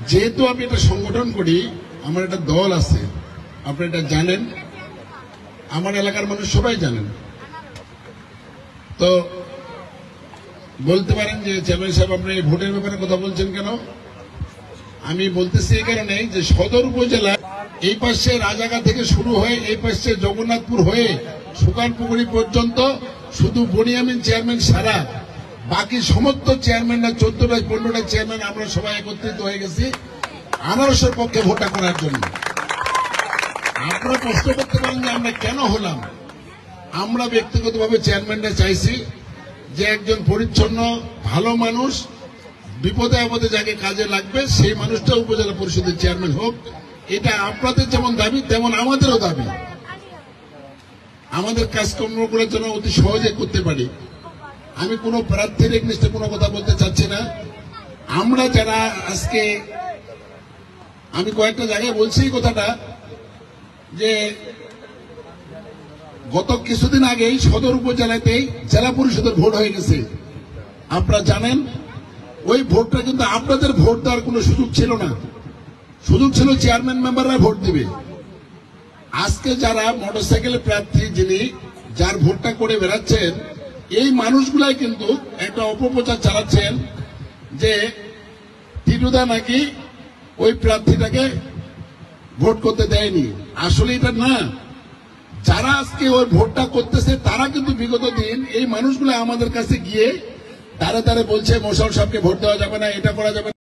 যেহেতু আমি একটা সংগঠন করি, আমার একটা দল আছে, আপনি এটা জানেন, আমার এলাকার মানুষ সবাই জানেন। তো বলতে পারেন যে চেয়ারম্যান সাহেব আপনি ভোটের ব্যাপারে কথা বলছেন কেন? আমি বলতেছি এই কারণে যে সদর উপজেলা এই পাশে রাজাগা থেকে শুরু হয়ে এই পাশে জগন্নাথপুর হয়ে সুকানপুকুরি পর্যন্ত শুধু বনিয়ামিন চেয়ারম্যান সারা বাকি সমস্ত চেয়ারম্যানরা 14টা-15টা চেয়ারম্যান আমরা সবাই একত্রিত হয়ে গেছি আনারসের পক্ষে ভোটটা করার জন্য। আপনারা প্রশ্ন করতে পারেন যে আমরা কেন হলাম? আমরা ব্যক্তিগতভাবে চেয়ারম্যানরা চাইছি যে একজন পরিচ্ছন্ন ভালো মানুষ বিপদে আপদে যাকে কাজে লাগবে সেই মানুষটা উপজেলা পরিষদের চেয়ারম্যান হোক। এটা আপনাদের যেমন দাবি তেমন আমাদেরও দাবি। আমাদের কাজকর্মগুলো যেন অতি সহজে করতে পারি। আমি কোনো প্রার্থীর এগনিস্টে কোনো কথা বলতে চাচ্ছি না। আমরা যারা আজকে আমি কয়েকটা জায়গায় বলছি এই কথাটা যে গত কিছুদিন আগেই সদর উপজেলাতেই জেলা পরিষদের ভোট হয়ে গেছে। আপনারা জানেন ওই ভোটটা কিন্তু আপনাদের ভোট দেওয়ার কোনো সুযোগ ছিল না, সুযোগ ছিল চেয়ারম্যান মেম্বাররা ভোট দিবে। আজকে যারা মোটরসাইকেলের প্রার্থী যিনি যার ভোটটা করে বেড়াচ্ছেন এই মানুষগুলাই কিন্তু একটা অপপ্রচার চালাচ্ছেন যে টিটুদা নাকি ওই প্রার্থীটাকে ভোট করতে দেয়নি। আসলে এটা না, যারা আজকে ওই ভোটটা করতেছে তারা কিন্তু বিগত দিন এই মানুষগুলো আমাদের কাছে গিয়ে দাঁড়ে দাঁড়ে বলছে মোশাররফ সাহেবকে ভোট দেওয়া যাবে না, এটা করা যাবে না।